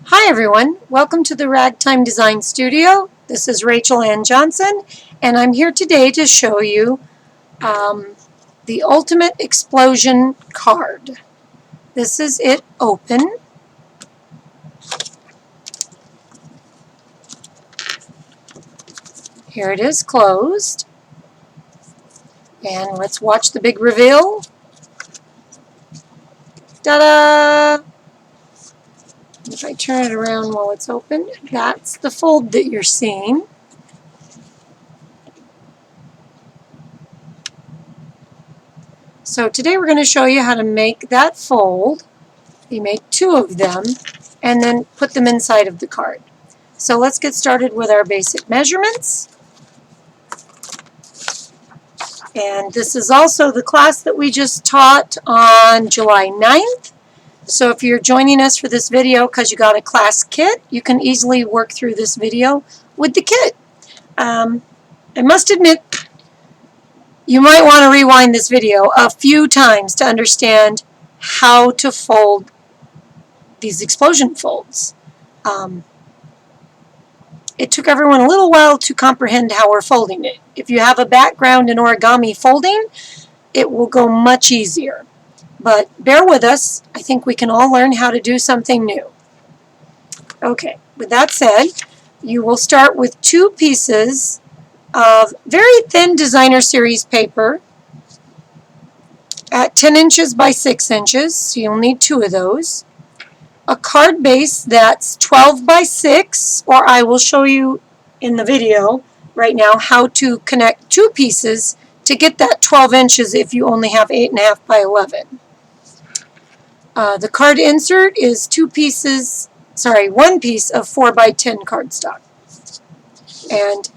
Hi everyone, welcome to the RAGtime Design Studio. This is Rachel Ann Johnson, and I'm here today to show you the Ultimate Explosion card. This is it open. Here it is closed. And let's watch the big reveal. Ta-da! If I turn it around while it's open, that's the fold that you're seeing. So today we're going to show you how to make that fold. You make two of them and then put them inside of the card. So let's get started with our basic measurements. And this is also the class that we just taught on July 9th. So if you're joining us for this video because you got a class kit, you can easily work through this video with the kit. I must admit, you might want to rewind this video a few times to understand how to fold these explosion folds. It took everyone a little while to comprehend how we're folding it. If you have a background in origami folding, it will go much easier. But bear with us. I think we can all learn how to do something new. Okay, with that said, you will start with two pieces of very thin designer series paper at 10 inches by 6 inches, so you'll need two of those. A card base that's 12 by 6, or I will show you in the video right now how to connect two pieces to get that 12 inches if you only have 8.5 by 11. The card insert is one piece of 4 by 10 cardstock. And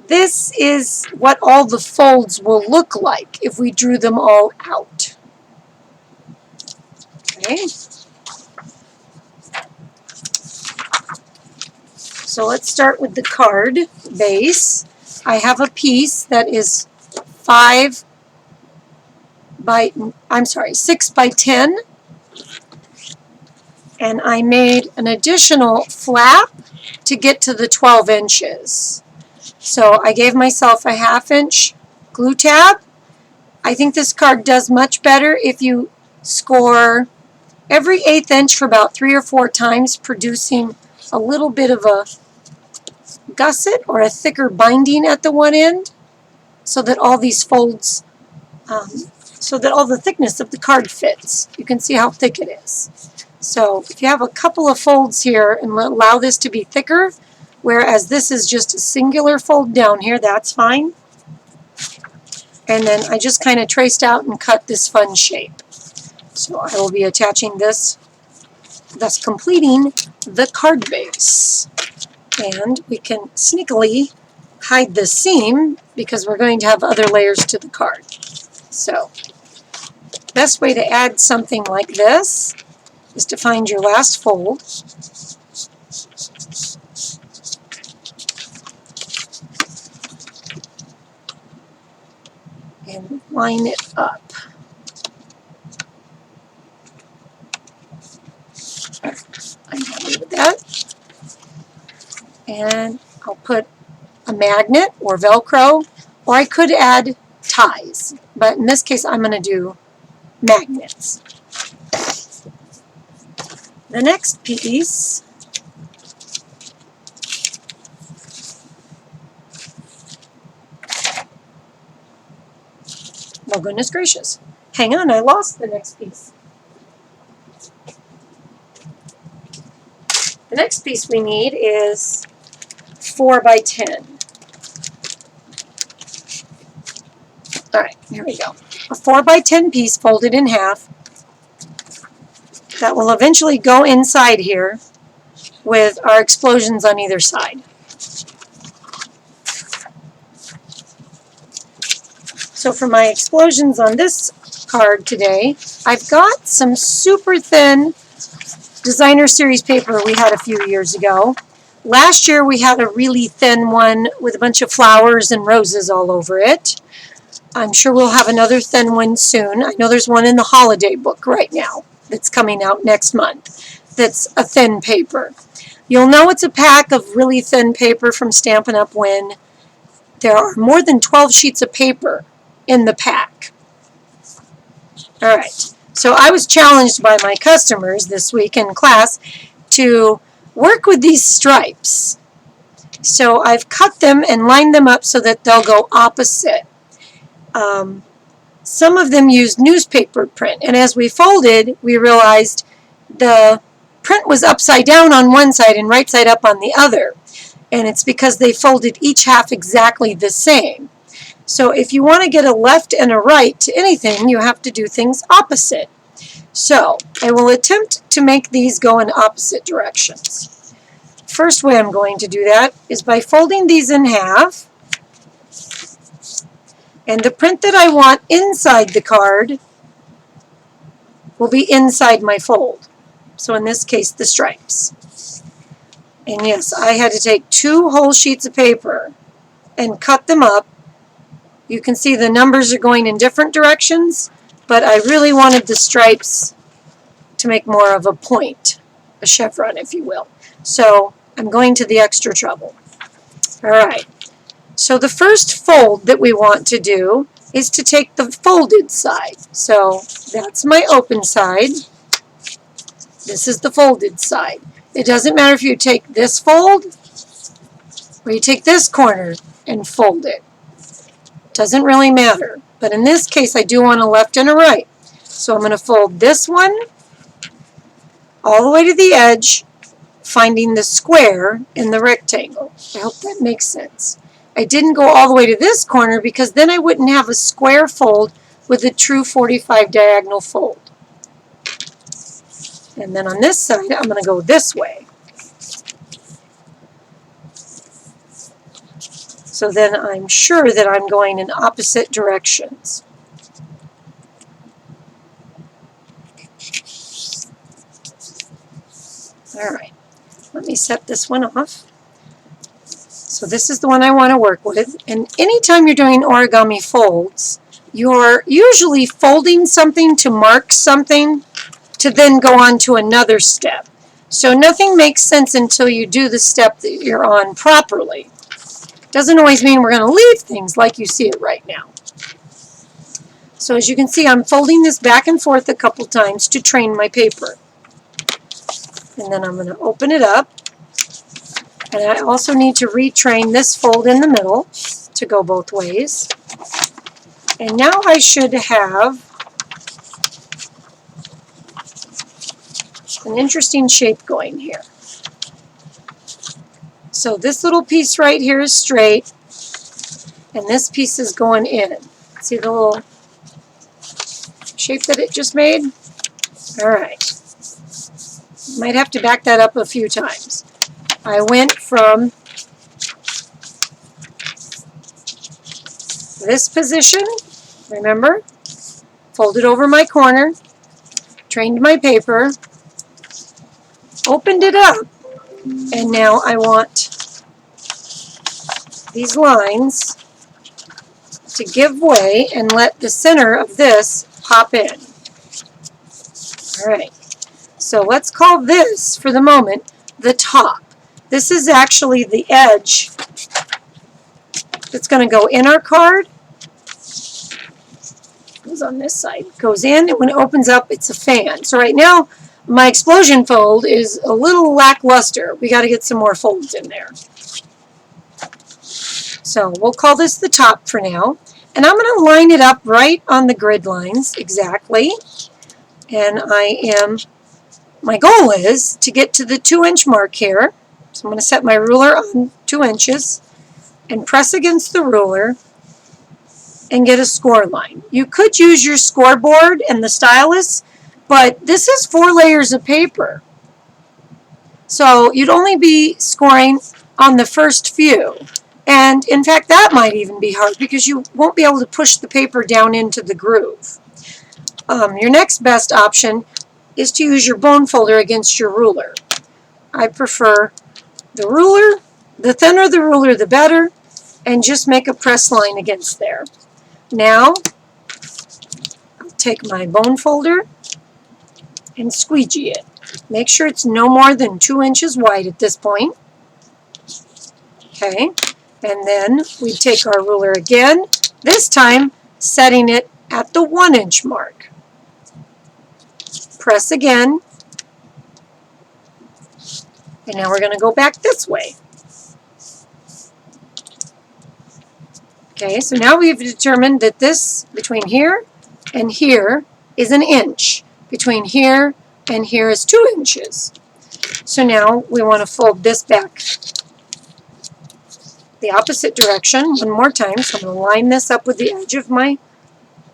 this is what all the folds will look like if we drew them all out. Okay. So let's start with the card base. I have a piece that is 6 by 10, and I made an additional flap to get to the 12 inches. So I gave myself a 1/2 inch glue tab. I think this card does much better if you score every 1/8 inch for about 3 or 4 times, producing a little bit of a gusset or a thicker binding at the one end, so that all these folds, so that all the thickness of the card fits. You can see how thick it is. So if you have a couple of folds here and allow this to be thicker, whereas this is just a singular fold down here, that's fine. And then I just kind of traced out and cut this fun shape. So I will be attaching this, thus completing the card base. And we can sneakily hide the seam because we're going to have other layers to the card. So the best way to add something like this is to find your last fold. And line it up. I'm happy with that. And I'll put a magnet or Velcro, or I could add ties, but in this case I'm going to do magnets. The next piece oh goodness gracious, hang on, I lost the next piece. The next piece we need is 4 by 10. Alright, here we go. A 4 by 10 piece folded in half that will eventually go inside here with our explosions on either side. So for my explosions on this card today, I've got some super thin designer series paper we had a few years ago. Last year we had a really thin one with a bunch of flowers and roses all over it. I'm sure we'll have another thin one soon. I know there's one in the holiday book right now that's coming out next month. that's a thin paper. You'll know it's a pack of really thin paper from Stampin' Up! When there are more than 12 sheets of paper in the pack. Alright, so I was challenged by my customers this week in class to work with these stripes. So I've cut them and lined them up so that they'll go opposite. Some of them used newspaper print, and as we folded, we realized the print was upside down on one side and right side up on the other. And it's because they folded each half exactly the same. So if you want to get a left and a right to anything, you have to do things opposite. So I will attempt to make these go in opposite directions. First way I'm going to do that is by folding these in half. And the print that I want inside the card will be inside my fold. So in this case, the stripes. And yes, I had to take 2 whole sheets of paper and cut them up. You can see the numbers are going in different directions, but I really wanted the stripes to make more of a point, a chevron, if you will. So I'm going to the extra trouble. All right. So the first fold that we want to do is to take the folded side. So that's my open side. This is the folded side. It doesn't matter if you take this fold or you take this corner and fold it. Doesn't really matter. But in this case, I do want a left and a right. So I'm going to fold this one all the way to the edge, finding the square in the rectangle. I hope that makes sense. I didn't go all the way to this corner because then I wouldn't have a square fold with a true 45 diagonal fold. And then on this side, I'm going to go this way. So then I'm sure that I'm going in opposite directions. All right, let me set this one off. So this is the one I want to work with. And anytime you're doing origami folds, you're usually folding something to mark something to then go on to another step. So nothing makes sense until you do the step that you're on properly. Doesn't always mean we're going to leave things like you see it right now. So as you can see, I'm folding this back and forth a couple times to train my paper. And then I'm going to open it up. And I also need to retrain this fold in the middle to go both ways. And now I should have an interesting shape going here. So this little piece right here is straight, and this piece is going in. See the little shape that it just made? All right. Might have to back that up a few times. I went from this position, remember, folded over my corner, trained my paper, opened it up, and now I want these lines to give way and let the center of this pop in. All right, so let's call this, for the moment, the top. This is actually the edge that's going to go in our card. Goes on this side. Goes in, and when it opens up, it's a fan. So right now, my explosion fold is a little lackluster. We got to get some more folds in there. So we'll call this the top for now. And I'm going to line it up right on the grid lines exactly. And my goal is to get to the 2-inch mark here. So I'm going to set my ruler on 2 inches and press against the ruler and get a score line. You could use your scoreboard and the stylus, but this is 4 layers of paper. So you'd only be scoring on the first few. And in fact, that might even be hard because you won't be able to push the paper down into the groove. Your next best option is to use your bone folder against your ruler. I prefer the ruler. The thinner the ruler, the better. And just make a press line against there. Now, I'll take my bone folder and squeegee it. Make sure it's no more than 2 inches wide at this point. Okay, and then we take our ruler again, this time setting it at the 1 inch mark. Press again, and now we're going to go back this way. Okay, so now we've determined that this, between here and here, is 1 inch. Between here and here is 2 inches. So now we want to fold this back the opposite direction one more time. So I'm going to line this up with the edge of my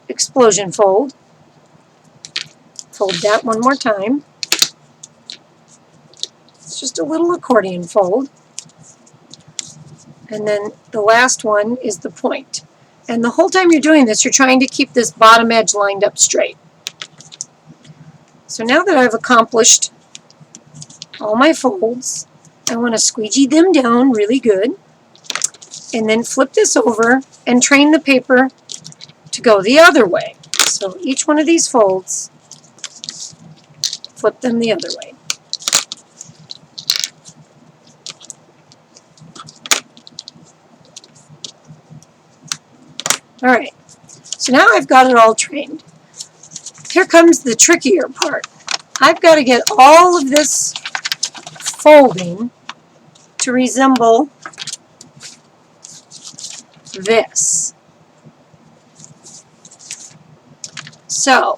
explosion fold. Fold that one more time. It's just a little accordion fold. And then the last one is the point. And the whole time you're doing this, you're trying to keep this bottom edge lined up straight. So now that I've accomplished all my folds, I want to squeegee them down really good. And then flip this over and train the paper to go the other way. So each one of these folds, flip them the other way. Alright, so now I've got it all trained. Here comes the trickier part. I've got to get all of this folding to resemble this. So,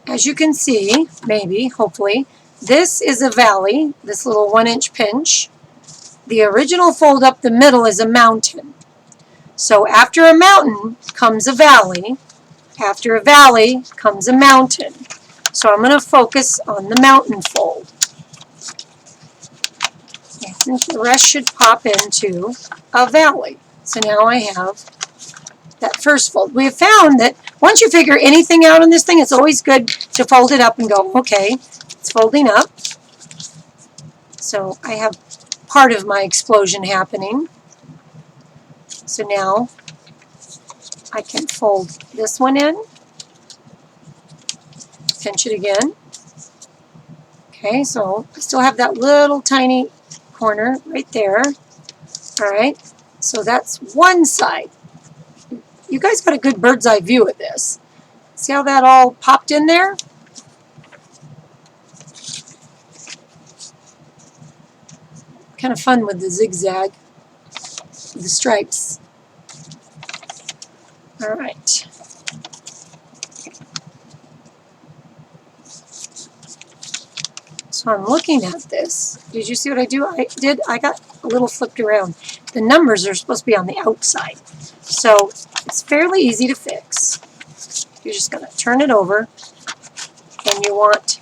as you can see, maybe, hopefully, this is a valley, this little 1 inch pinch. The original fold up the middle is a mountain. So after a mountain comes a valley. After a valley comes a mountain. So I'm going to focus on the mountain fold. And the rest should pop into a valley. So now I have that first fold. We have found that once you figure anything out on this thing, it's always good to fold it up and go, okay, it's folding up. So I have part of my explosion happening. So now I can fold this one in, pinch it again. Okay, so I still have that little tiny corner right there. All right, so that's one side. You guys got a good bird's eye view of this. See how that all popped in there? Kind of fun with the zigzag, with the stripes. All right. So I'm looking at this. Did you see what I do? I got a little flipped around. The numbers are supposed to be on the outside. So it's fairly easy to fix. You're just going to turn it over, and you want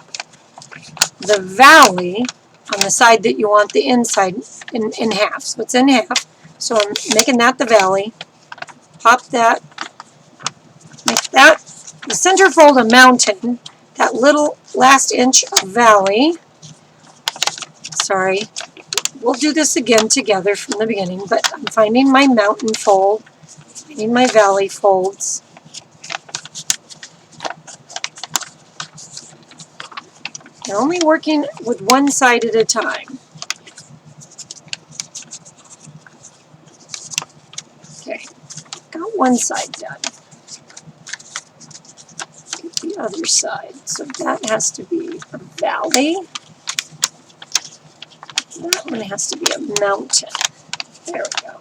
the valley on the side that you want the inside in half. So it's in half. So I'm making that the valley. Pop that. Make that the center fold a mountain. That little last inch of valley. Sorry. We'll do this again together from the beginning, but I'm finding my mountain fold, finding my valley folds. And only working with one side at a time. Okay, got one side done. Get the other side. So that has to be a valley. That one has to be a mountain. There we go.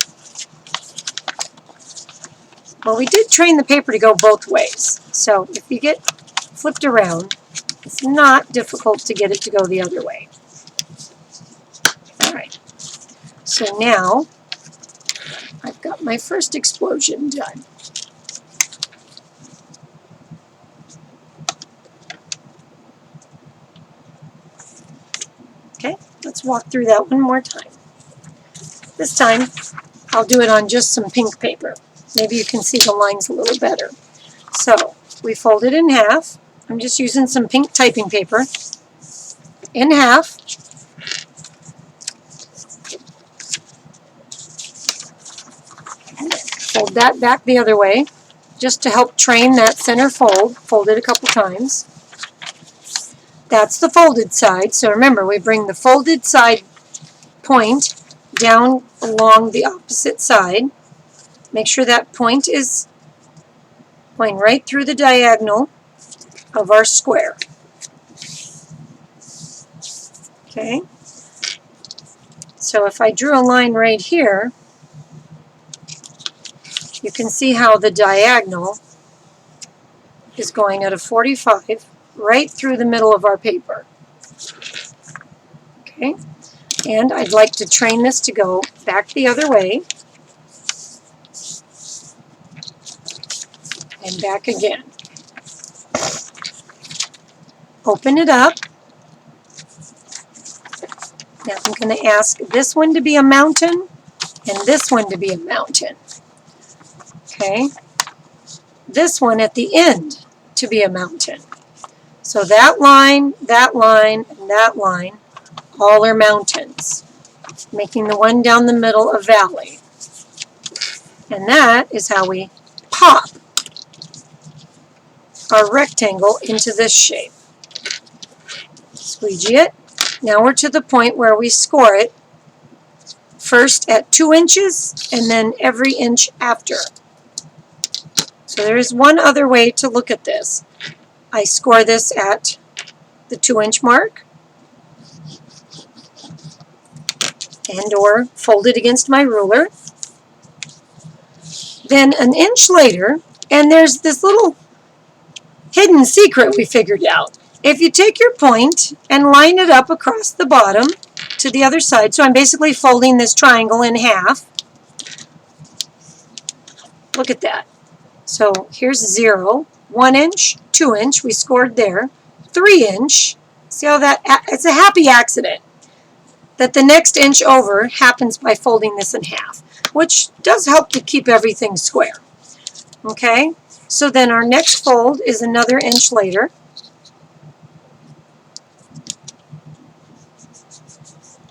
Well, we did train the paper to go both ways. So if you get flipped around, it's not difficult to get it to go the other way. All right. So now I've got my first explosion done. Okay, let's walk through that one more time. This time, I'll do it on just some pink paper. Maybe you can see the lines a little better. So, we fold it in half. I'm just using some pink typing paper. In half. Fold that back the other way, just to help train that center fold. Fold it a couple times. That's the folded side. So remember, we bring the folded side point down along the opposite side. Make sure that point is going right through the diagonal of our square. Okay? So if I drew a line right here, you can see how the diagonal is going at a 45 right through the middle of our paper. Okay? And I'd like to train this to go back the other way and back again. Open it up. Now I'm going to ask this one to be a mountain and this one to be a mountain. Okay? This one at the end to be a mountain. So that line, and that line, all are mountains, making the one down the middle a valley. And that is how we pop our rectangle into this shape. Squeegee it. Now we're to the point where we score it first at 2 inches and then every inch after. So there is one other way to look at this. I score this at the 2-inch mark and or fold it against my ruler. Then an inch later, and there's this little hidden secret we figured out. If you take your point and line it up across the bottom to the other side, so I'm basically folding this triangle in half. Look at that. So here's 0, 1 inch, 2 inch, we scored there, 3 inch. See how that, it's a happy accident that the next inch over happens by folding this in half, which does help to keep everything square. Okay, so then our next fold is another inch later.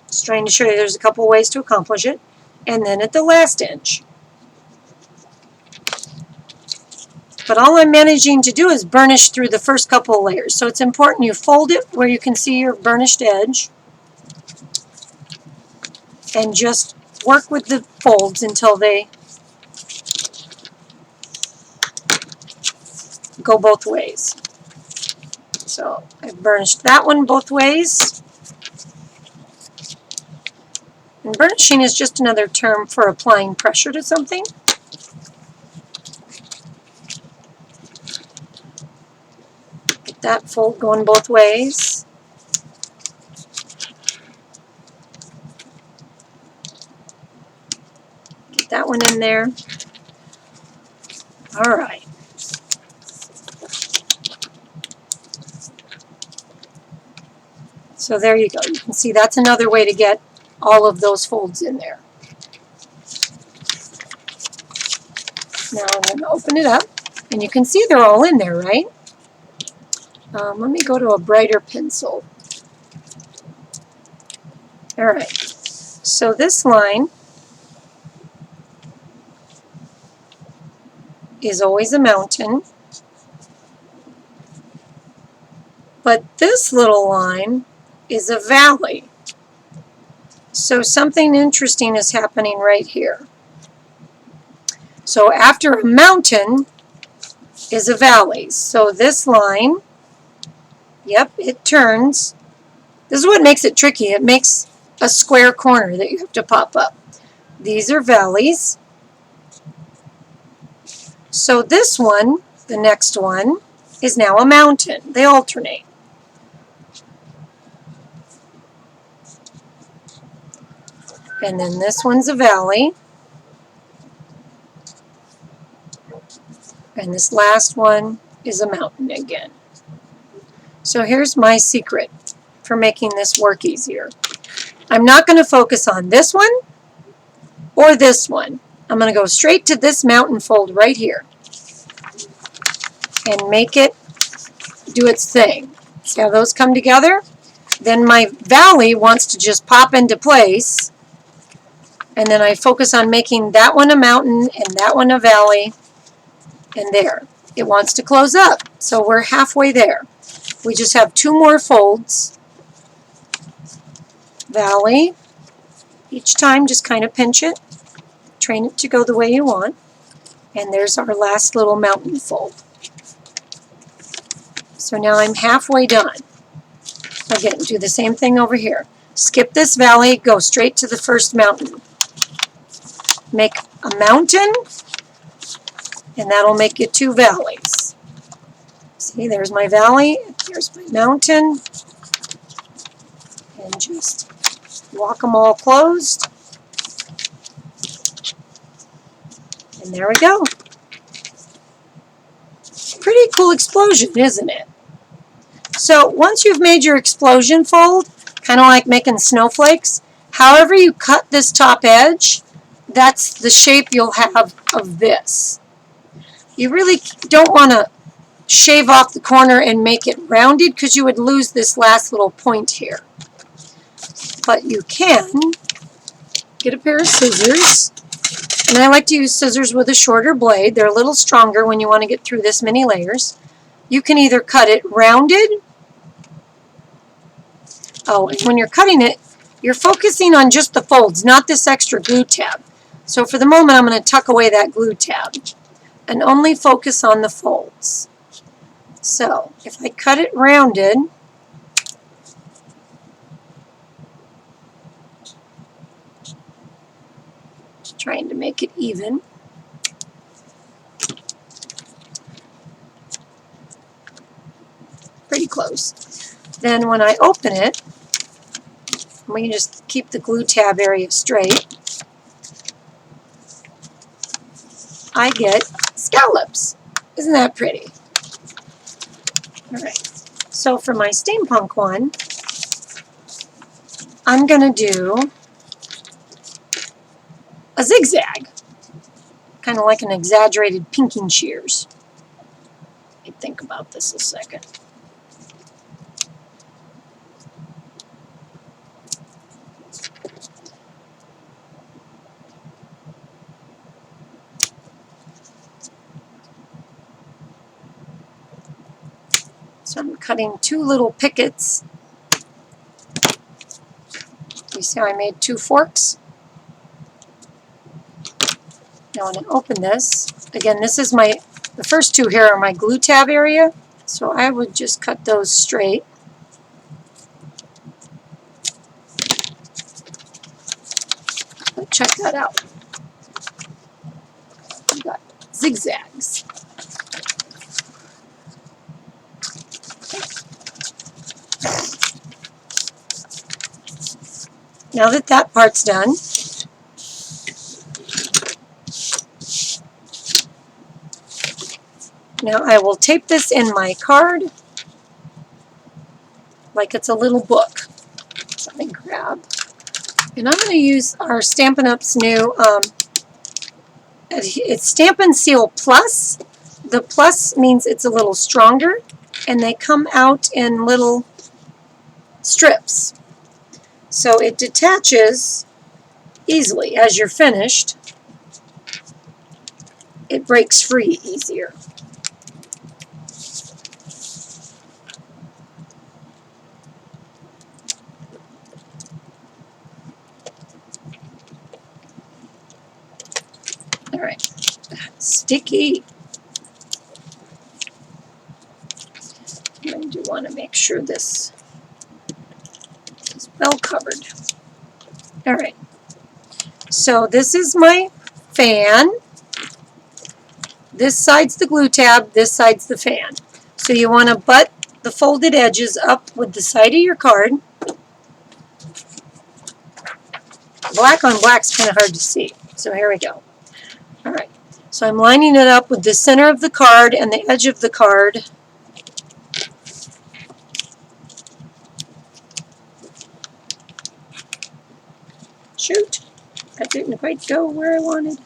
Just trying to show you there's a couple ways to accomplish it. And then at the last inch. But all I'm managing to do is burnish through the first couple of layers. So it's important you fold it where you can see your burnished edge. And just work with the folds until they go both ways. So I've burnished that one both ways. And burnishing is just another term for applying pressure to something. Get that fold going both ways. Get that one in there. All right. So there you go. You can see that's another way to get all of those folds in there. Now I'm going to open it up, and you can see they're all in there, right? Let me go to a brighter pencil. All right. So this line is always a mountain, but this little line is a valley. So something interesting is happening right here. So after a mountain is a valley. So this line, yep, it turns. This is what makes it tricky. It makes a square corner that you have to pop up. These are valleys. So this one, the next one, is now a mountain. They alternate. And then this one's a valley. And this last one is a mountain again. So here's my secret for making this work easier. I'm not going to focus on this one or this one. I'm going to go straight to this mountain fold right here and make it do its thing. See how those come together? Then my valley wants to just pop into place. And then I focus on making that one a mountain and that one a valley. And there. It wants to close up. So we're halfway there. We just have 2 more folds. Valley. Each time just kind of pinch it. Train it to go the way you want. And there's our last little mountain fold. So now I'm halfway done. Again, do the same thing over here. Skip this valley, go straight to the first mountain. Make a mountain, and that'll make you 2 valleys. See, there's my valley, there's my mountain, and just walk them all closed. And there we go. Pretty cool explosion, isn't it? So once you've made your explosion fold, kind of like making snowflakes, however you cut this top edge, that's the shape you'll have of this. You really don't want to shave off the corner and make it rounded because you would lose this last little point here. But you can get a pair of scissors, and I like to use scissors with a shorter blade. They're a little stronger when you want to get through this many layers. You can either cut it rounded. Oh, and when you're cutting it, you're focusing on just the folds, not this extra glue tab. So for the moment, I'm going to tuck away that glue tab and only focus on the folds. So if I cut it rounded, just trying to make it even. Pretty close. Then when I open it, we can just keep the glue tab area straight. I get scallops. Isn't that pretty? All right. So for my steampunk one, I'm going to do a zigzag, kind of like an exaggerated pinking shears. Let me think about this a second. So I'm cutting 2 little pickets. You see how I made 2 forks? Now when I open this, again, this is the first 2 here are my glue tab area, so I would just cut those straight. But check that out. We've got zigzags. Now that that part's done, now I will tape this in my card like it's a little book. So let me grab, and I'm going to use our Stampin' Up's new, it's Stampin' Seal Plus. The plus means it's a little stronger, and they come out in little strips. So it detaches easily. As you're finished, it breaks free easier. All right, sticky. I do want to make sure this is well covered. All right, so this is my fan. This side's the glue tab, this side's the fan. So you want to butt the folded edges up with the side of your card. Black on black's kind of hard to see, so here we go. All right, so I'm lining it up with the center of the card and the edge of the card. Shoot, that didn't quite go where I wanted.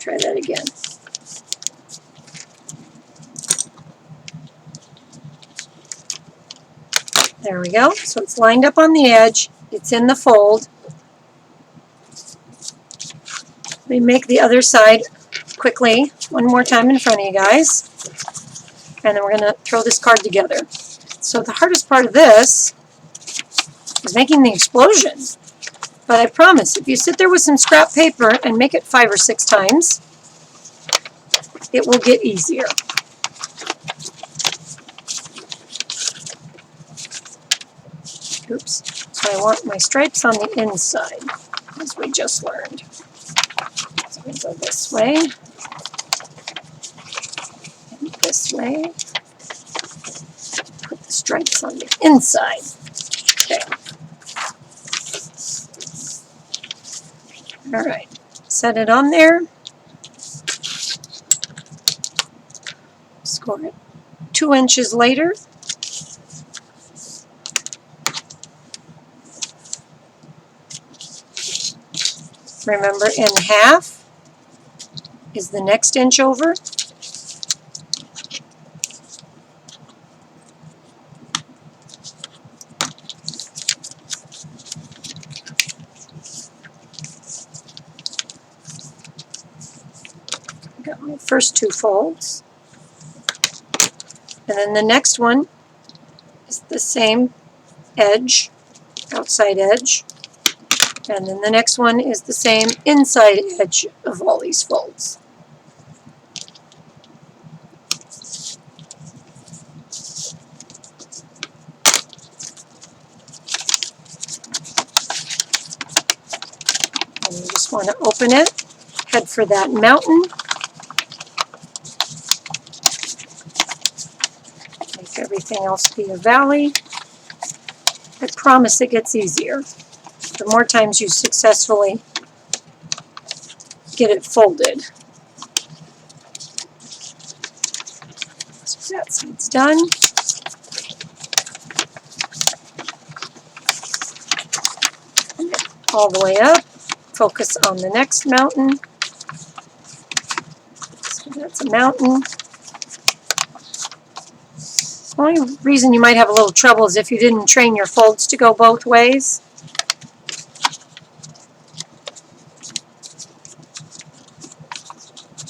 Try that again. There we go. So it's lined up on the edge. It's in the fold. We make the other side quickly one more time in front of you guys, and then we're going to throw this card together. So the hardest part of this is making the explosion. But I promise, if you sit there with some scrap paper and make it 5 or 6 times, it will get easier. Oops. So I want my stripes on the inside, as we just learned. So I'm going to go this way, and this way. Put the stripes on the inside. Okay. All right. Set it on there. Score it 2 inches later. Remember, in half is the next inch over. Got my first 2 folds. And then the next one is the same edge, outside edge. And then the next one is the same inside edge of all these folds. And you just want to open it, head for that mountain. Make everything else be a valley. I promise it gets easier. The more times you successfully get it folded. So that side's done. All the way up. Focus on the next mountain. So that's a mountain. The only reason you might have a little trouble is if you didn't train your folds to go both ways.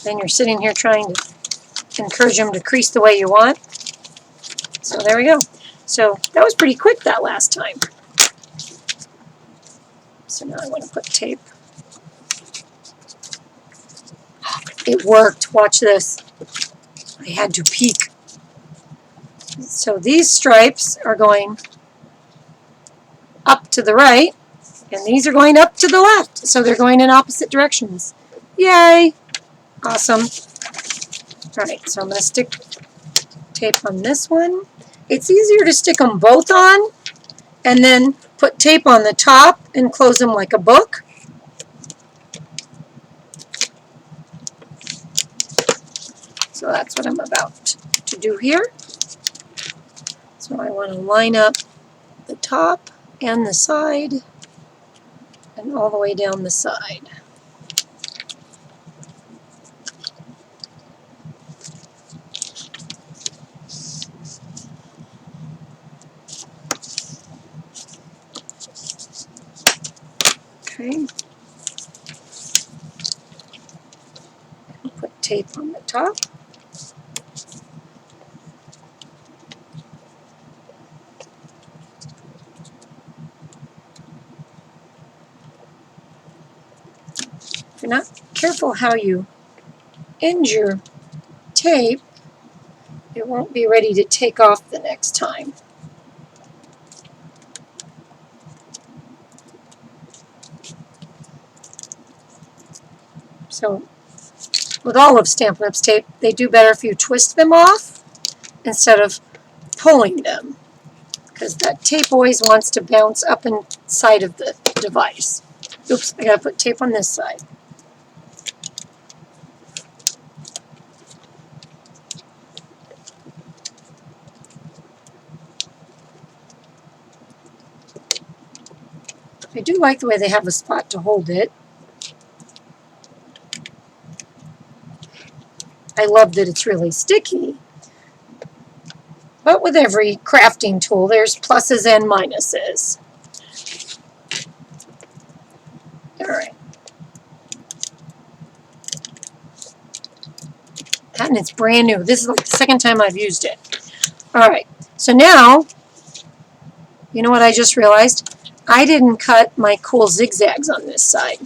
Then you're sitting here trying to encourage them to crease the way you want. So there we go. So that was pretty quick that last time. So now I want to put tape. It worked. Watch this. I had to peek. So these stripes are going up to the right, and these are going up to the left. So they're going in opposite directions. Yay! Awesome. All right, so I'm going to stick tape on this one. It's easier to stick them both on and then put tape on the top and close them like a book. So that's what I'm about to do here. So I want to line up the top and the side and all the way down the side. Okay. Put tape on the top. If you're not careful how you end your tape, it won't be ready to take off the next time. So with all of Stampin' Up's tape, they do better if you twist them off instead of pulling them, because that tape always wants to bounce up inside of the device. Oops, I gotta put tape on this side. I do like the way they have a spot to hold it. I love that it's really sticky. But with every crafting tool, there's pluses and minuses. All right. and it's brand new. This is like the second time I've used it. Alright, so now, you know what I just realized? I didn't cut my cool zigzags on this side.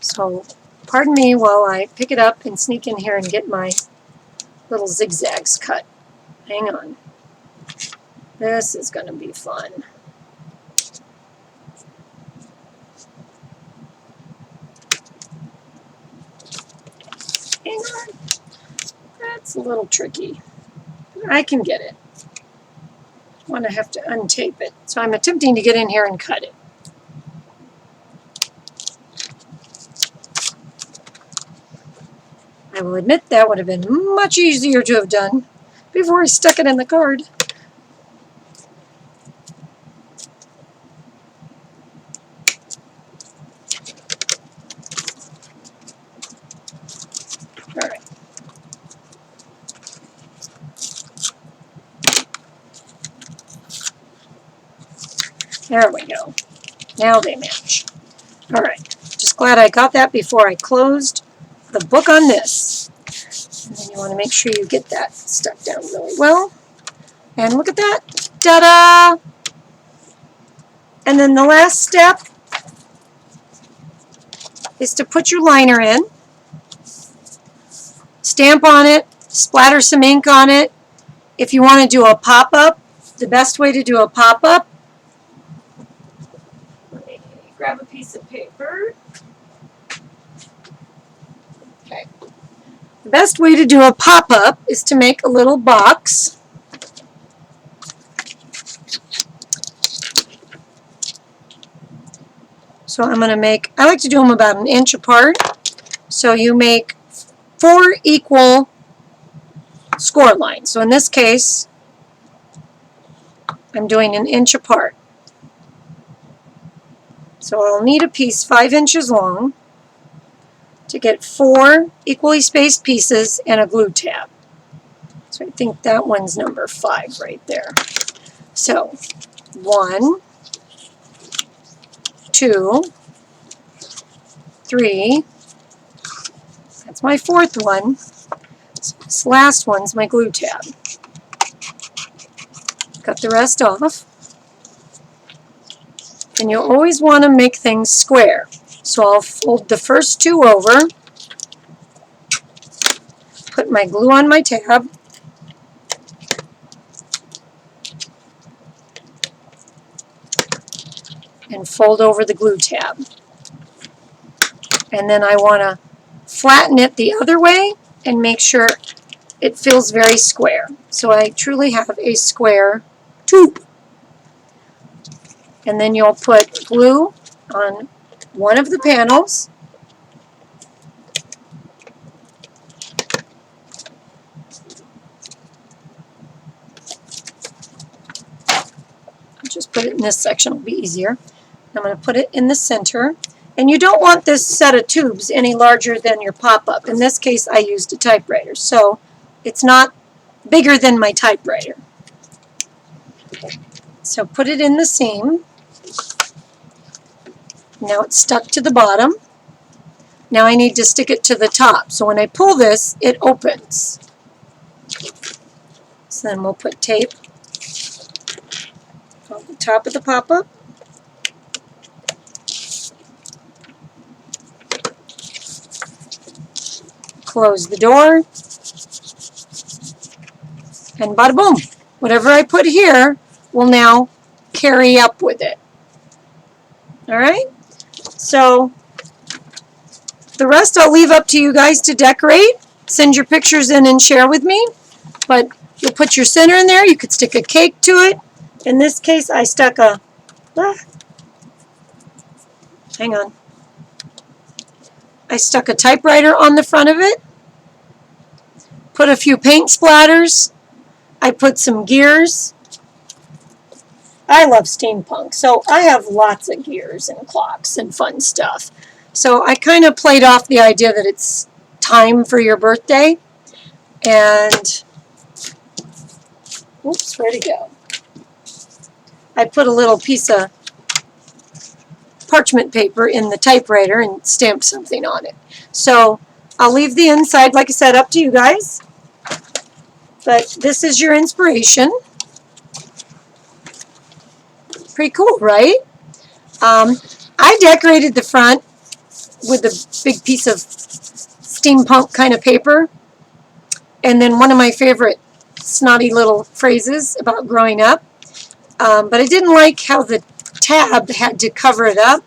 So, pardon me while I pick it up and sneak in here and get my little zigzags cut. Hang on. This is going to be fun. Hang on. That's a little tricky. I can get it. I want to have to untape it. So I'm attempting to get in here and cut it. I will admit that would have been much easier to have done before I stuck it in the card. All right. There we go. Now they match. All right. Just glad I got that before I closed the book on this. And then you want to make sure you get that stuck down really well. And look at that. Ta-da! And then the last step is to put your liner in. Stamp on it. Splatter some ink on it. If you want to do a pop-up, the best way to do a pop-up, let me grab a piece of paper. Okay. The best way to do a pop-up is to make a little box. So I'm going to make, I like to do them about an inch apart. So you make 4 equal score lines. So in this case, I'm doing an inch apart. So I'll need a piece 5 inches long to get 4 equally spaced pieces and a glue tab. So I think that one's number 5 right there. So 1, 2, 3, that's my 4th one. So this last one's my glue tab. Cut the rest off. And you always want to make things square. So I'll fold the first 2 over, put my glue on my tab, and fold over the glue tab. And then I want to flatten it the other way and make sure it feels very square. So I truly have a square tube. And then you'll put glue on one of the panels. I'll just put it in this section, it'll be easier. I'm going to put it in the center. And you don't want this set of tubes any larger than your pop-up. In this case, I used a typewriter, so it's not bigger than my typewriter. So put it in the seam. Now it's stuck to the bottom. Now I need to stick it to the top. So when I pull this, it opens. So then we'll put tape on the top of the pop-up. Close the door. And bada boom. Whatever I put here will now carry up with it. Alright? So the rest I'll leave up to you guys to decorate. Send your pictures in and share with me. But you'll put your center in there. You could stick a cake to it. In this case, I stuck a... hang on. I stuck a typewriter on the front of it. Put a few paint splatters. I put some gears. I love steampunk, so I have lots of gears and clocks and fun stuff. So I kind of played off the idea that it's time for your birthday. And, oops, where'd it go? I put a little piece of parchment paper in the typewriter and stamped something on it. So I'll leave the inside, like I said, up to you guys. But this is your inspiration. Pretty cool, right? I decorated the front with a big piece of steampunk kind of paper. And then one of my favorite snotty little phrases about growing up. But I didn't like how the tab had to cover it up.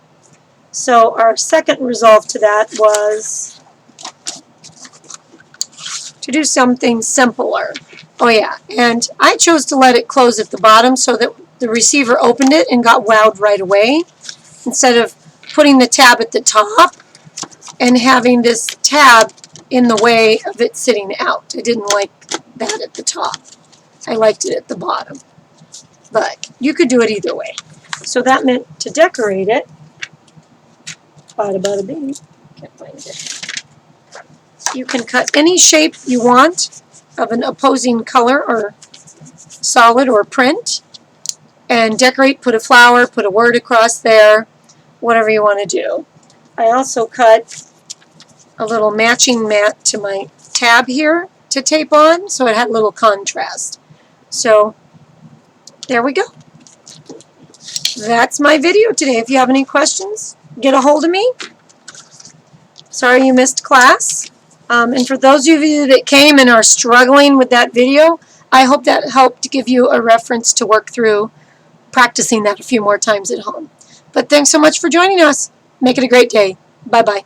So our second resolve to that was to do something simpler. Oh yeah, and I chose to let it close at the bottom so that the receiver opened it and got wowed right away, instead of putting the tab at the top and having this tab in the way of it sitting out. I didn't like that at the top. I liked it at the bottom. But you could do it either way. So that meant to decorate it, bada bada bing, can't find it. You can cut any shape you want of an opposing color or solid or print and decorate, put a flower, put a word across there, whatever you want to do. I also cut a little matching mat to my tab here to tape on, so it had a little contrast. So there we go. That's my video today. If you have any questions, get a hold of me. Sorry you missed class. And for those of you that came and are struggling with that video, I hope that helped give you a reference to work through practicing that a few more times at home. But thanks so much for joining us. Make it a great day. Bye-bye.